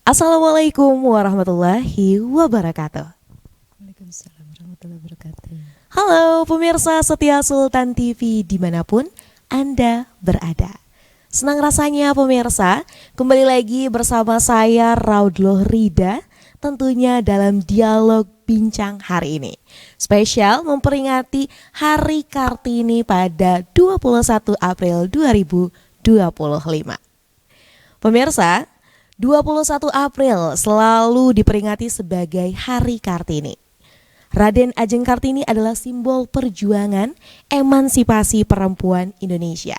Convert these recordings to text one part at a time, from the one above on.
Assalamualaikum warahmatullahi wabarakatuh. Waalaikumsalam warahmatullahi wabarakatuh. Halo pemirsa setia Sultan TV dimanapun Anda berada. Senang rasanya pemirsa, kembali lagi bersama saya Raudloh Rida, tentunya dalam dialog bincang hari ini. Spesial memperingati Hari Kartini pada 21 April 2025. Pemirsa, 21 April selalu diperingati sebagai Hari Kartini. Raden Ajeng Kartini adalah simbol perjuangan emansipasi perempuan Indonesia.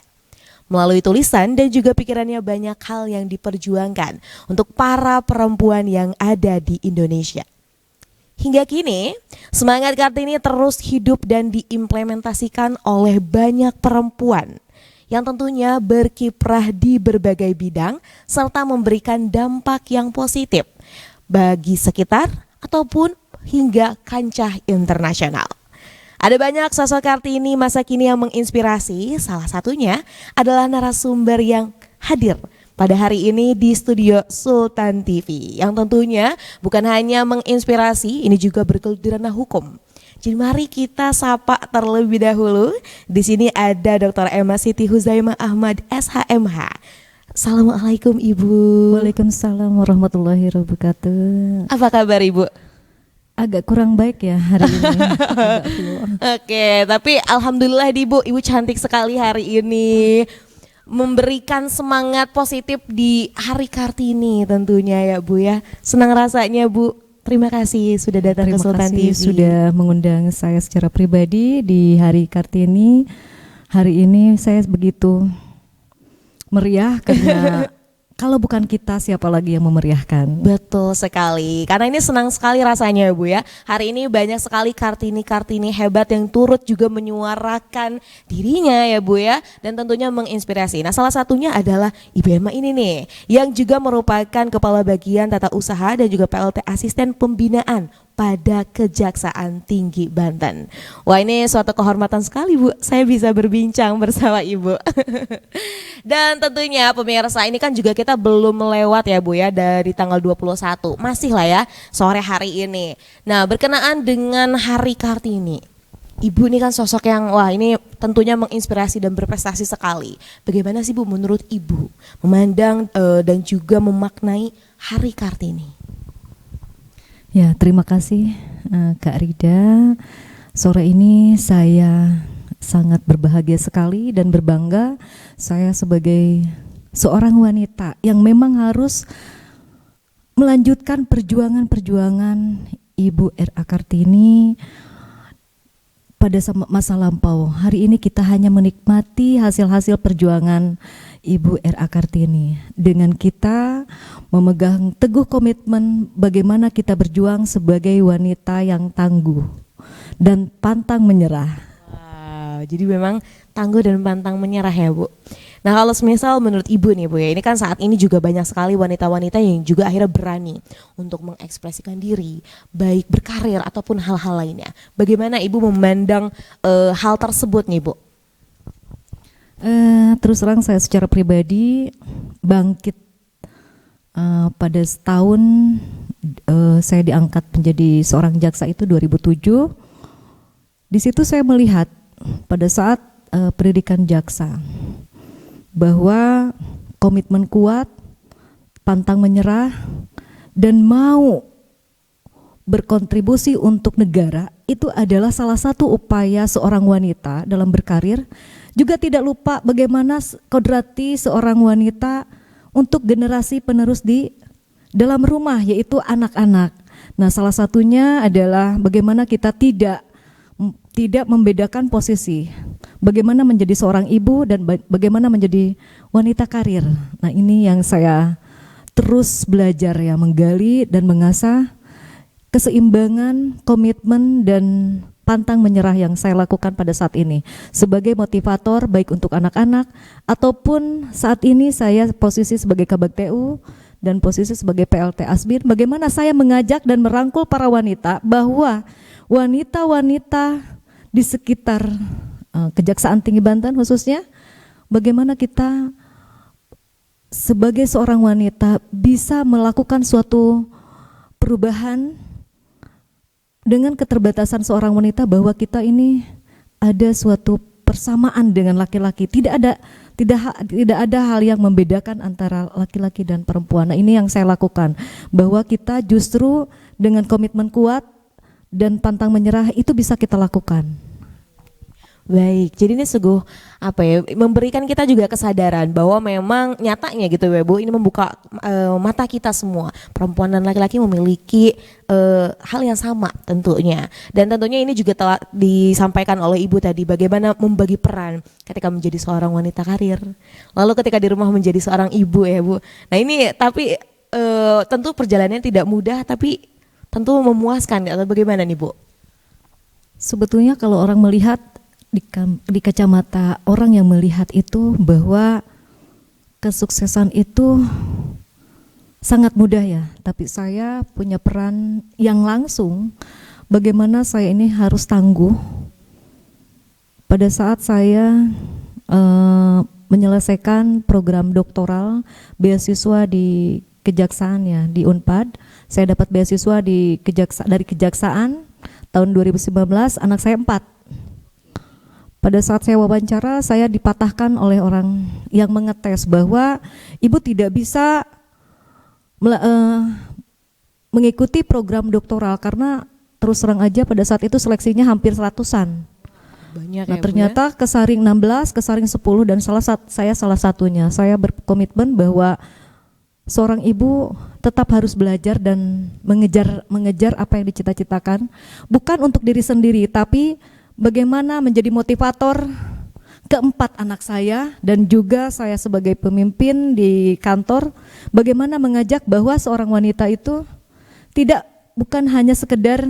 Melalui tulisan dan juga pikirannya banyak hal yang diperjuangkan untuk para perempuan yang ada di Indonesia. Hingga kini, semangat Kartini terus hidup dan diimplementasikan oleh banyak perempuan yang tentunya berkiprah di berbagai bidang serta memberikan dampak yang positif bagi sekitar ataupun hingga kancah internasional. Ada banyak sosok Kartini masa kini yang menginspirasi, salah satunya adalah narasumber yang hadir pada hari ini di studio Sultan TV yang tentunya bukan hanya menginspirasi, ini juga bergelut di ranah hukum. Jadi mari kita sapa terlebih dahulu. Di sini ada Dr. Emma Siti Huzaimah Ahmad SHMH. Assalamualaikum Ibu. Waalaikumsalam warahmatullahi wabarakatuh. Apa kabar Ibu? Agak kurang baik ya hari ini. Agak flu. Oke, tapi alhamdulillah Ibu cantik sekali hari ini. Memberikan semangat positif di Hari Kartini tentunya ya Bu ya. Senang rasanya Bu. Terima kasih sudah datang ke Sultan TV. Terima kasih sudah mengundang saya secara pribadi di Hari Kartini. Hari ini saya begitu meriah karena kalau bukan kita siapa lagi yang memeriahkan. Betul sekali, karena ini senang sekali rasanya Bu ya. Hari ini banyak sekali Kartini-Kartini hebat yang turut juga menyuarakan dirinya ya Bu ya. Dan tentunya menginspirasi. Nah salah satunya adalah Ibu Emma ini nih, yang juga merupakan Kepala Bagian Tata Usaha dan juga PLT Asisten Pembinaan pada Kejaksaan Tinggi Banten. Wah ini suatu kehormatan sekali Bu, saya bisa berbincang bersama Ibu. Dan tentunya pemirsa ini kan juga kita belum melewat ya Bu ya dari tanggal 21, masih lah ya sore hari ini. Nah berkenaan dengan Hari Kartini, Ibu ini kan sosok yang wah ini tentunya menginspirasi dan berprestasi sekali. Bagaimana sih Bu menurut Ibu memandang dan juga memaknai Hari Kartini? Ya, terima kasih Kak Rida. Sore ini saya sangat berbahagia sekali dan berbangga saya sebagai seorang wanita yang memang harus melanjutkan perjuangan-perjuangan Ibu R.A. Kartini pada masa lampau. Hari ini kita hanya menikmati hasil-hasil perjuangan Ibu R.A. Kartini dengan kita memegang teguh komitmen bagaimana kita berjuang sebagai wanita yang tangguh dan pantang menyerah. Wow, jadi memang tangguh dan pantang menyerah ya Bu. Nah kalau semisal menurut Ibu nih Bu ya, ini kan saat ini juga banyak sekali wanita-wanita yang juga akhirnya berani untuk mengekspresikan diri, baik berkarir ataupun hal-hal lainnya. Bagaimana Ibu memandang hal tersebut nih Bu? Terus terang saya secara pribadi bangkit pada setahun saya diangkat menjadi seorang jaksa itu 2007. Di situ saya melihat pada saat pendidikan jaksa bahwa komitmen kuat, pantang menyerah, dan mau berkontribusi untuk negara itu adalah salah satu upaya seorang wanita dalam berkarir. Juga tidak lupa bagaimana kodrati seorang wanita untuk generasi penerus di dalam rumah, yaitu anak-anak. Nah, salah satunya adalah bagaimana kita tidak membedakan posisi. Bagaimana menjadi seorang ibu dan bagaimana menjadi wanita karir. Nah, ini yang saya terus belajar ya, menggali dan mengasah keseimbangan, komitmen dan pantang menyerah yang saya lakukan pada saat ini sebagai motivator baik untuk anak-anak ataupun saat ini saya posisi sebagai Kabag TU dan posisi sebagai PLT Asbin. Bagaimana saya mengajak dan merangkul para wanita bahwa wanita-wanita di sekitar Kejaksaan Tinggi Banten khususnya, bagaimana kita sebagai seorang wanita bisa melakukan suatu perubahan dengan keterbatasan seorang wanita, bahwa kita ini ada suatu persamaan dengan laki-laki. Tidak ada hal yang membedakan antara laki-laki dan perempuan. Nah, ini yang saya lakukan, bahwa kita justru dengan komitmen kuat dan pantang menyerah itu bisa kita lakukan. Baik, jadi ini sungguh memberikan kita juga kesadaran bahwa memang nyatanya gitu ya Bu, ini membuka mata kita semua, perempuan dan laki-laki memiliki hal yang sama tentunya. Dan tentunya ini juga telah disampaikan oleh Ibu tadi, bagaimana membagi peran ketika menjadi seorang wanita karir, lalu ketika di rumah menjadi seorang ibu ya Bu. Nah ini tapi tentu perjalanannya tidak mudah, tapi tentu memuaskan, atau bagaimana nih Bu? Sebetulnya kalau orang melihat di kacamata orang yang melihat itu, bahwa kesuksesan itu sangat mudah ya, tapi saya punya peran yang langsung bagaimana saya ini harus tangguh. Pada saat saya menyelesaikan program doktoral beasiswa di kejaksaan ya, di Unpad, saya dapat beasiswa dari kejaksaan tahun 2019, anak saya 4. Pada saat saya wawancara, saya dipatahkan oleh orang yang mengetes bahwa ibu tidak bisa mengikuti program doktoral karena terus terang aja pada saat itu seleksinya hampir 100-an. Banyak Nah, ya, ternyata Bu, ya? kesaring 16, kesaring 10 dan saya salah satunya. Saya berkomitmen bahwa seorang ibu tetap harus belajar dan mengejar apa yang dicita-citakan, bukan untuk diri sendiri, tapi bagaimana menjadi motivator keempat anak saya dan juga saya sebagai pemimpin di kantor, bagaimana mengajak bahwa seorang wanita itu bukan hanya sekedar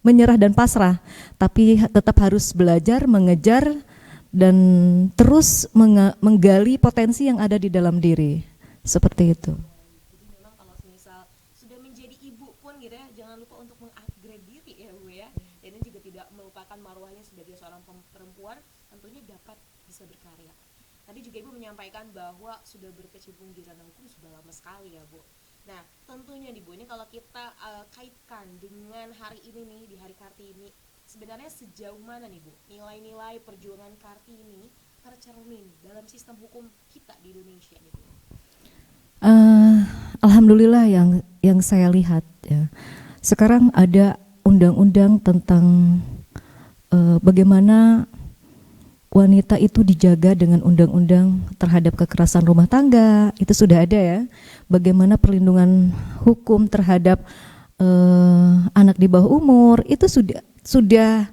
menyerah dan pasrah, tapi tetap harus belajar, mengejar dan terus menggali potensi yang ada di dalam diri. Seperti itu. Jadi memang kalau misal sudah menjadi ibu pun gitu ya, jangan lupa untuk mengupgrade diri ya Bu ya. Dan ini juga tidak melupakan marwahnya sebagai seorang perempuan, tentunya dapat bisa berkarya. Tadi juga Ibu menyampaikan bahwa sudah berkecimpung di ranah hukum sudah lama sekali ya Bu. Nah tentunya nih Bu, ini kalau kita kaitkan dengan hari ini nih, di hari Kartini, sebenarnya sejauh mana nih Bu nilai-nilai perjuangan Kartini tercermin dalam sistem hukum kita di Indonesia nih Bu? Alhamdulillah yang saya lihat ya, sekarang ada undang-undang tentang bagaimana wanita itu dijaga dengan undang-undang terhadap kekerasan rumah tangga, itu sudah ada ya. Bagaimana perlindungan hukum terhadap anak di bawah umur, itu sudah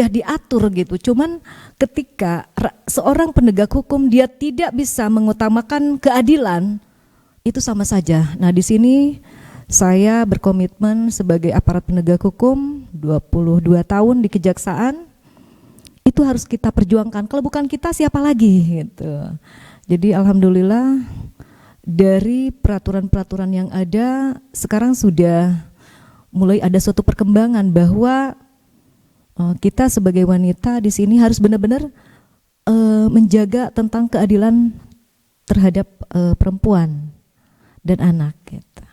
diatur gitu. Cuman ketika seorang penegak hukum dia tidak bisa mengutamakan keadilan, itu sama saja. Nah, di sini saya berkomitmen sebagai aparat penegak hukum 22 tahun di kejaksaan, itu harus kita perjuangkan. Kalau bukan kita siapa lagi gitu. Jadi alhamdulillah dari peraturan-peraturan yang ada sekarang sudah mulai ada suatu perkembangan bahwa kita sebagai wanita di sini harus benar-benar menjaga tentang keadilan terhadap perempuan dan anak gitu.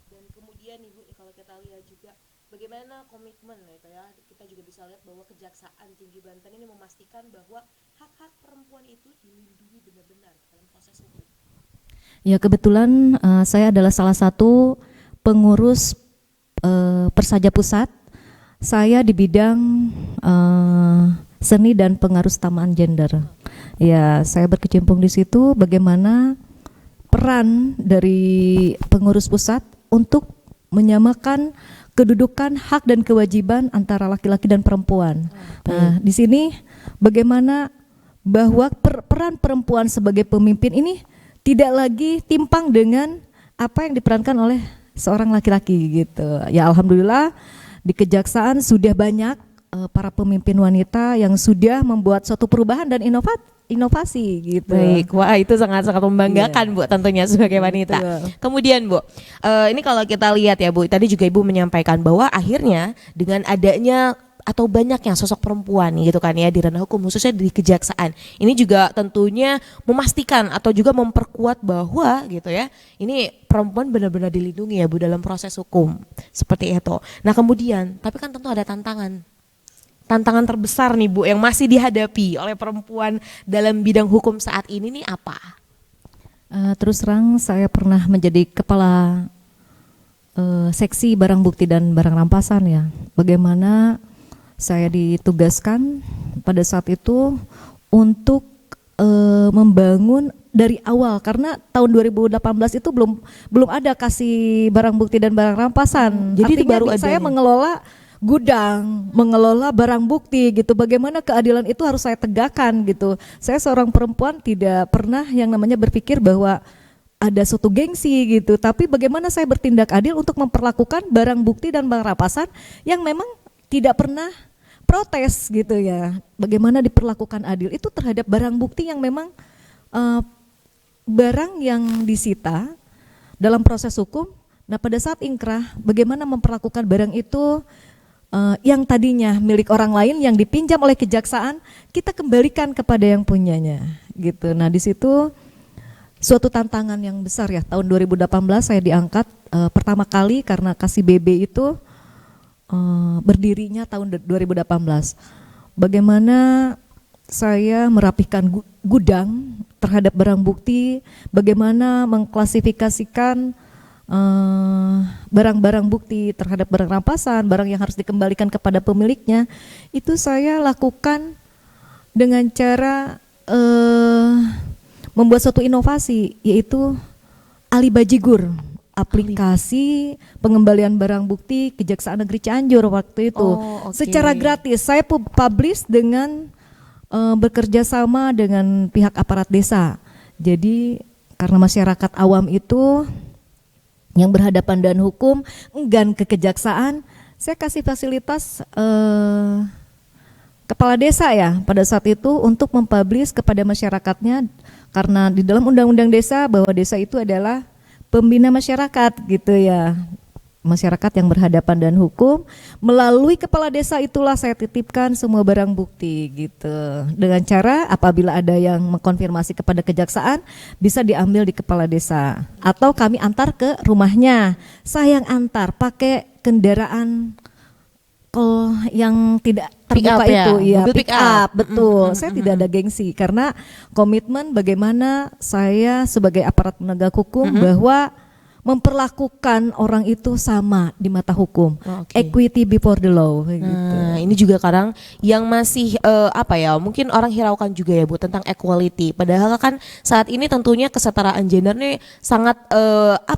Dan kemudian Ibu, kalau kita lihat juga bagaimana komitmen ya, kita juga bisa lihat bahwa Kejaksaan Tinggi Banten ini memastikan bahwa hak-hak perempuan itu dilindungi benar-benar dalam proses hukum. Ya, kebetulan saya adalah salah satu pengurus Persaja Pusat. Saya di bidang seni dan pengarustamaan gender. Ya, saya berkecimpung di situ bagaimana peran dari pengurus pusat untuk menyamakan kedudukan hak dan kewajiban antara laki-laki dan perempuan. Nah, di sini bagaimana bahwa peran perempuan sebagai pemimpin ini tidak lagi timpang dengan apa yang diperankan oleh seorang laki-laki gitu. Ya, alhamdulillah di kejaksaan sudah banyak para pemimpin wanita yang sudah membuat suatu perubahan dan inovasi gitu. Baik, wah itu sangat-sangat membanggakan Bu tentunya sebagai wanita. Kemudian Bu, ini kalau kita lihat ya Bu, tadi juga Ibu menyampaikan bahwa akhirnya dengan adanya atau banyaknya sosok perempuan gitu kan ya di ranah hukum khususnya di kejaksaan. Ini juga tentunya memastikan atau juga memperkuat bahwa gitu ya, ini perempuan benar-benar dilindungi ya Bu dalam proses hukum. Seperti itu. Nah, kemudian tapi kan tentu ada tantangan. Tantangan terbesar nih Bu yang masih dihadapi oleh perempuan dalam bidang hukum saat ini nih apa? Terus terang saya pernah menjadi kepala seksi barang bukti dan barang rampasan ya. Bagaimana saya ditugaskan pada saat itu untuk membangun dari awal, karena tahun 2018 itu belum ada kasih barang bukti dan barang rampasan. Jadi artinya itu baru saya adanya. mengelola gudang, mengelola barang bukti gitu. Bagaimana keadilan itu harus saya tegakkan gitu. Saya seorang perempuan tidak pernah yang namanya berpikir bahwa ada suatu gengsi gitu, tapi bagaimana saya bertindak adil untuk memperlakukan barang bukti dan barang rampasan yang memang tidak pernah protes gitu ya. Bagaimana diperlakukan adil itu terhadap barang bukti yang memang barang yang disita dalam proses hukum. Nah, pada saat ingkrah bagaimana memperlakukan barang itu yang tadinya milik orang lain yang dipinjam oleh kejaksaan, kita kembalikan kepada yang punyanya gitu. Nah, di situ suatu tantangan yang besar ya. Tahun 2018 saya diangkat pertama kali karena kasih BB itu berdirinya tahun 2018. Bagaimana saya merapihkan gudang terhadap barang bukti, bagaimana mengklasifikasikan barang-barang bukti terhadap barang rampasan, barang yang harus dikembalikan kepada pemiliknya, itu saya lakukan dengan cara membuat suatu inovasi, yaitu Alibajigur, aplikasi pengembalian barang bukti Kejaksaan Negeri Cianjur waktu itu. Secara gratis saya publish dengan bekerja sama dengan pihak aparat desa. Jadi karena masyarakat awam itu yang berhadapan dengan hukum enggan ke kejaksaan, saya kasih fasilitas kepala desa ya pada saat itu untuk mempublish kepada masyarakatnya, karena di dalam undang-undang desa bahwa desa itu adalah pembina masyarakat gitu ya. Masyarakat yang berhadapan dengan hukum, melalui kepala desa itulah saya titipkan semua barang bukti gitu. Dengan cara apabila ada yang mengkonfirmasi kepada kejaksaan bisa diambil di kepala desa atau kami antar ke rumahnya. Saya yang antar pakai kendaraan yang tidak terbuka itu ya, pick up, betul. Saya tidak ada gengsi karena komitmen bagaimana saya sebagai aparat penegak hukum bahwa memperlakukan orang itu sama di mata hukum, equity before the law. Gitu. Nah, ini juga kadang yang masih mungkin orang hiraukan juga ya Bu tentang equality. Padahal kan saat ini tentunya kesetaraan gender nih sangat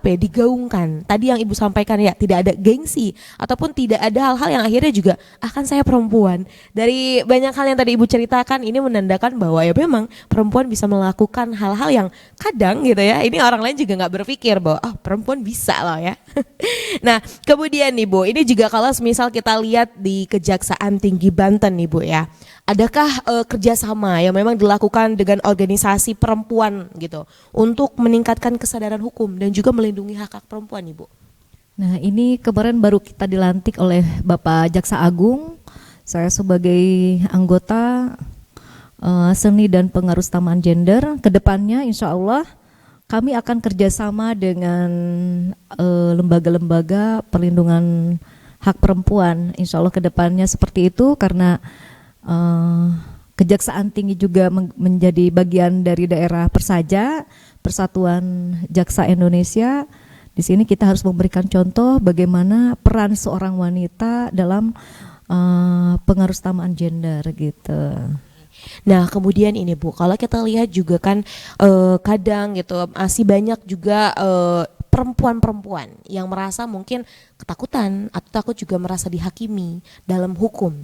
digaungkan. Tadi yang Ibu sampaikan ya, tidak ada gengsi ataupun tidak ada hal-hal yang akhirnya juga kan saya perempuan. Dari banyak hal yang tadi Ibu ceritakan, ini menandakan bahwa ya memang perempuan bisa melakukan hal-hal yang kadang gitu ya, ini orang lain juga nggak berpikir bahwa perempuan bisa loh ya. Nah, kemudian nih Bu, ini juga kalau misal kita lihat di Kejaksaan Tinggi Banten nih Bu ya, adakah kerjasama yang memang dilakukan dengan organisasi perempuan gitu untuk meningkatkan kesadaran hukum dan juga melindungi hak-hak perempuan nih Bu? Nah, ini kemarin baru kita dilantik oleh Bapak Jaksa Agung. Saya sebagai anggota seni dan pengarustamaan gender, kedepannya insya Allah kami akan kerjasama dengan lembaga-lembaga perlindungan hak perempuan. Insya Allah kedepannya seperti itu, karena Kejaksaan Tinggi juga menjadi bagian dari daerah Persaja, Persatuan Jaksa Indonesia. Di sini kita harus memberikan contoh bagaimana peran seorang wanita dalam pengarustamaan gender gitu. Nah, kemudian ini Bu, kalau kita lihat juga kan kadang gitu masih banyak juga perempuan-perempuan yang merasa mungkin ketakutan atau takut juga merasa dihakimi dalam hukum.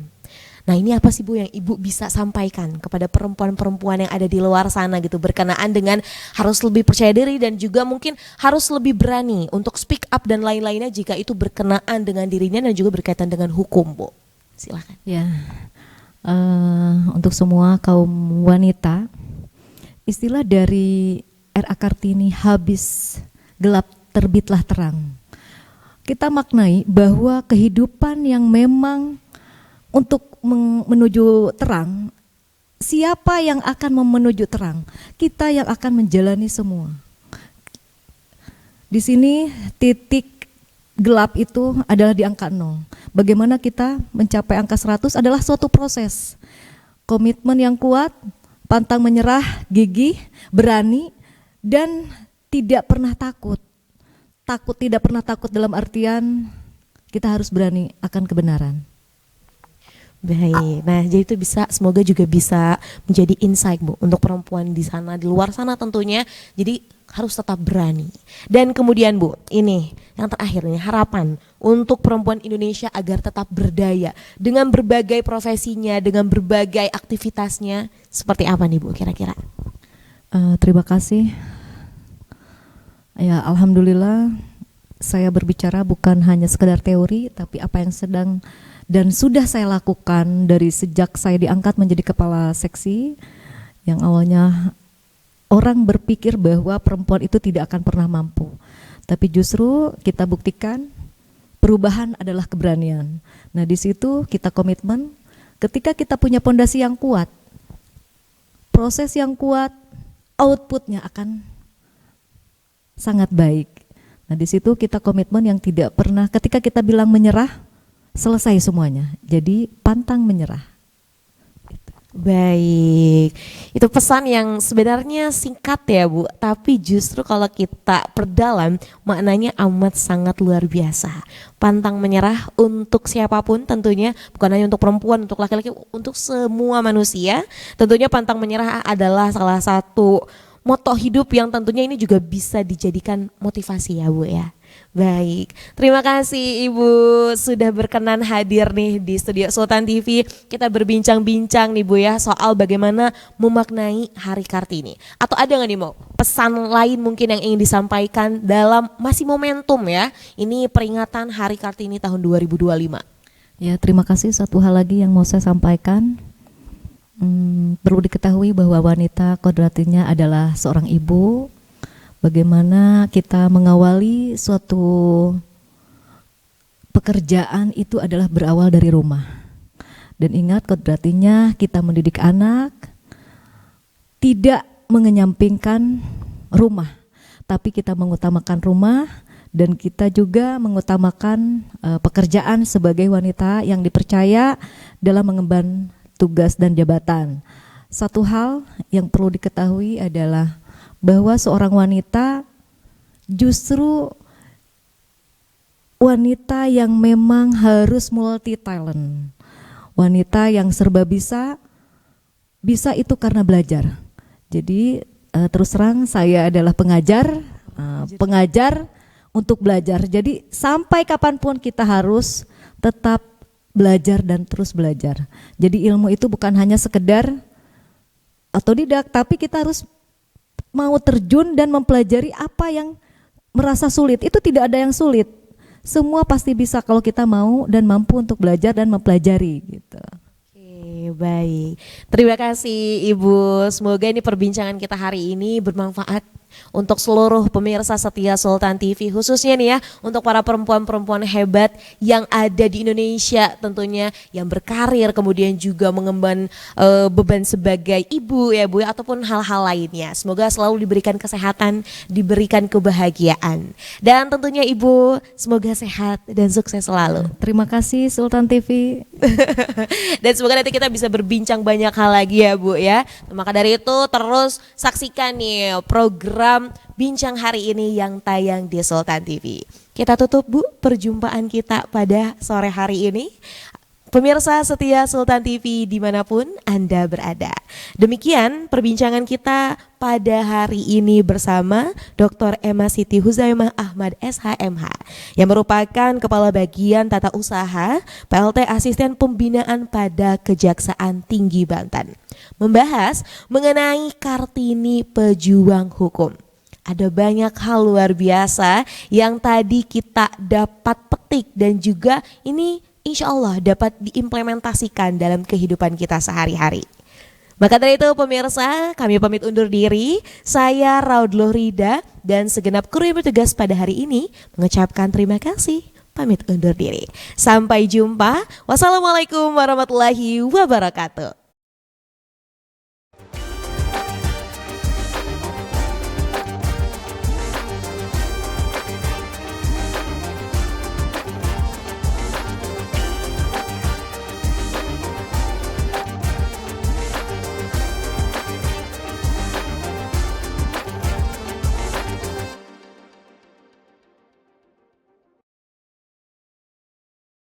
Nah, ini apa sih Bu yang Ibu bisa sampaikan kepada perempuan-perempuan yang ada di luar sana gitu, berkenaan dengan harus lebih percaya diri dan juga mungkin harus lebih berani untuk speak up dan lain-lainnya jika itu berkenaan dengan dirinya dan juga berkaitan dengan hukum, Bu? Silakan. Ya. Untuk semua kaum wanita, istilah dari R.A. Kartini, habis gelap terbitlah terang. Kita maknai bahwa kehidupan yang memang untuk menuju terang, siapa yang akan menuju terang? Kita yang akan menjalani semua. Di sini titik gelap itu adalah di angka 0. Bagaimana kita mencapai angka 100 adalah suatu proses. Komitmen yang kuat, pantang menyerah, gigih, berani, dan tidak pernah takut. Tidak pernah takut dalam artian kita harus berani akan kebenaran. Baik, nah jadi itu semoga juga bisa menjadi insight Bu untuk perempuan di sana, di luar sana tentunya. Jadi harus tetap berani. Dan kemudian Bu, ini yang terakhir nih, harapan untuk perempuan Indonesia agar tetap berdaya dengan berbagai profesinya, dengan berbagai aktivitasnya, seperti apa nih Bu kira-kira? Terima kasih. Ya, alhamdulillah saya berbicara bukan hanya sekedar teori, tapi apa yang sedang dan sudah saya lakukan dari sejak saya diangkat menjadi kepala seksi. Yang awalnya orang berpikir bahwa perempuan itu tidak akan pernah mampu, tapi justru kita buktikan perubahan adalah keberanian. Nah, di situ kita komitmen. Ketika kita punya pondasi yang kuat, proses yang kuat, outputnya akan sangat baik. Nah, di situ kita komitmen yang tidak pernah, ketika kita bilang menyerah, selesai semuanya. Jadi pantang menyerah. Baik, itu pesan yang sebenarnya singkat ya Bu, tapi justru kalau kita perdalam maknanya amat sangat luar biasa. Pantang menyerah untuk siapapun tentunya, bukan hanya untuk perempuan, untuk laki-laki, untuk semua manusia. Tentunya pantang menyerah adalah salah satu moto hidup yang tentunya ini juga bisa dijadikan motivasi ya Bu ya. Baik, terima kasih Ibu sudah berkenan hadir nih di studio Sultan TV. Kita berbincang-bincang nih Bu ya soal bagaimana memaknai Hari Kartini. Atau ada nggak nih Mo pesan lain mungkin yang ingin disampaikan dalam masih momentum ya, ini peringatan Hari Kartini tahun 2025. Ya, terima kasih. Satu hal lagi yang mau saya sampaikan, perlu diketahui bahwa wanita kodratinya adalah seorang ibu. Bagaimana kita mengawali suatu pekerjaan itu adalah berawal dari rumah. Dan ingat, kodratinya kita mendidik anak tidak mengenyampingkan rumah, tapi kita mengutamakan rumah dan kita juga mengutamakan pekerjaan sebagai wanita yang dipercaya dalam mengemban tugas dan jabatan. Satu hal yang perlu diketahui adalah bahwa seorang wanita justru wanita yang memang harus multi talent. Wanita yang serba bisa itu karena belajar. Jadi terus terang saya adalah pengajar untuk belajar. Jadi sampai kapanpun kita harus tetap belajar dan terus belajar. Jadi ilmu itu bukan hanya sekedar otodidak, tapi kita harus mau terjun dan mempelajari apa yang merasa sulit. Itu tidak ada yang sulit. Semua pasti bisa kalau kita mau dan mampu untuk belajar dan mempelajari gitu. Oke, baik. Terima kasih Ibu. Semoga ini perbincangan kita hari ini bermanfaat untuk seluruh pemirsa setia Sultan TV, khususnya nih ya untuk para perempuan-perempuan hebat yang ada di Indonesia tentunya, yang berkarir kemudian juga mengemban beban sebagai ibu ya Bu ya, ataupun hal-hal lainnya. Semoga selalu diberikan kesehatan, diberikan kebahagiaan, dan tentunya Ibu semoga sehat dan sukses selalu. Terima kasih Sultan TV. Dan semoga nanti kita bisa berbincang banyak hal lagi ya Bu ya. Maka dari itu terus saksikan nih program Bincang Hari Ini yang tayang di Sultan TV. Kita tutup Bu perjumpaan kita pada sore hari ini. Pemirsa setia Sultan TV dimanapun Anda berada. Demikian perbincangan kita pada hari ini bersama Dr. Emma Siti Huzaimah Ahmad SHMH yang merupakan Kepala Bagian Tata Usaha PLT Asisten Pembinaan pada Kejaksaan Tinggi Banten. Membahas mengenai Kartini Pejuang Hukum. Ada banyak hal luar biasa yang tadi kita dapat petik dan juga ini insya Allah dapat diimplementasikan dalam kehidupan kita sehari-hari. Maka dari itu pemirsa, kami pamit undur diri. Saya Raudloh Rida dan segenap kru yang bertugas pada hari ini mengucapkan terima kasih. pamit undur diri. Sampai jumpa. Wassalamualaikum warahmatullahi wabarakatuh.